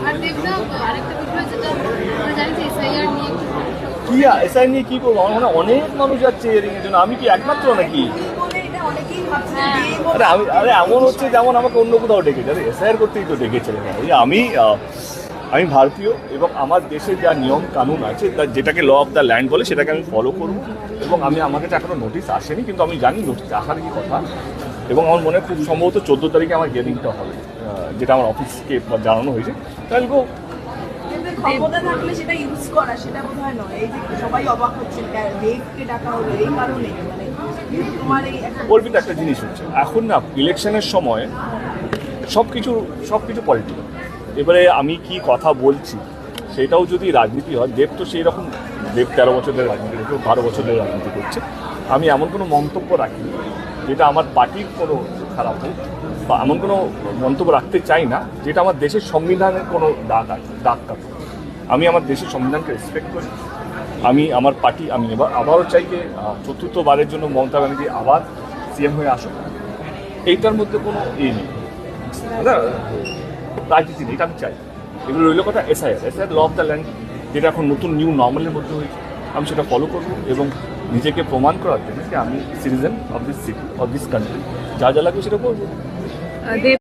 আর দেবদা আরেকটা বিষয় যেটা আমরা জানি যে এসআইআর নিয়ে কি এসআই নিয়ে কি করবো? আমার মনে হয় অনেক মানুষ যাচ্ছে হিয়ারিং এর জন্য, আমি কি একমাত্র নাকি? আরে এমন হচ্ছে যেমন আমাকে অন্য কোথাও ডেকেছে, আরে এসআইআর করতেই তো ডেকেছে। আমি ভারতীয় এবং আমার দেশে যা নিয়ম কানুন আছে যেটাকে ল অফ দ্য ল্যান্ড বলে সেটাকে আমি ফলো করব। এবং আমার কাছে এখনো নোটিশ আসেনি, কিন্তু আমি জানি নোটিশ আসার কি কথা। এবং আমার মনে হয় খুব সম্ভবত 14 তারিখে আমার হিয়ারিংটা হবে, যেটা আমার অফিসকে জানানো হয়েছে। তাহলে ক্ষমতা থাকলে সেটা ইউজ করা, সেটা বোধহয় নয়। এই যে সবাই অবাক হচ্ছে দেবকে ডাকা হলো এই কারণে, মানে তোমার এই অর্পিত একটা জিনিস হচ্ছে এখন না, ইলেকশনের সময় সব কিছু পলিটিক্যাল। এবারে আমি কি কথা বলছি সেটাও যদি রাজনীতি হয়, দেব তো সেই রকম, দেব 13 বছরের রাজনীতি করছে, 12 বছরের রাজনীতি করছে। আমি এমন কোনো মন্তব্য রাখি যেটা আমার পার্টির কোনো খারাপ হোক, বা এমন কোনো মন্তব্য রাখতে চাই না যেটা আমার দেশের সংবিধানের কোনো দাগ কাটে। আমি আমার দেশের সংবিধানকে রেসপেক্ট করি। আমি আমার পার্টি, আমি আবারও চাই যে 4র্থবারের জন্য মমতা ব্যানার্জি আবার সিএম হয়ে আসুক। এইটার মধ্যে কোনো নেই, রাজনীতি নেই, এটা আমি চাই। এগুলো রইল কথা SIR law of the land, যেটা এখন নতুন নিউ নর্মালের মধ্যে হয়েছে, আমি সেটা ফলো করবো এবং নিজেকে প্রমাণ করার জন্য যে আমি citizen of this city, of this country, যা লাগবে সেটা করবো।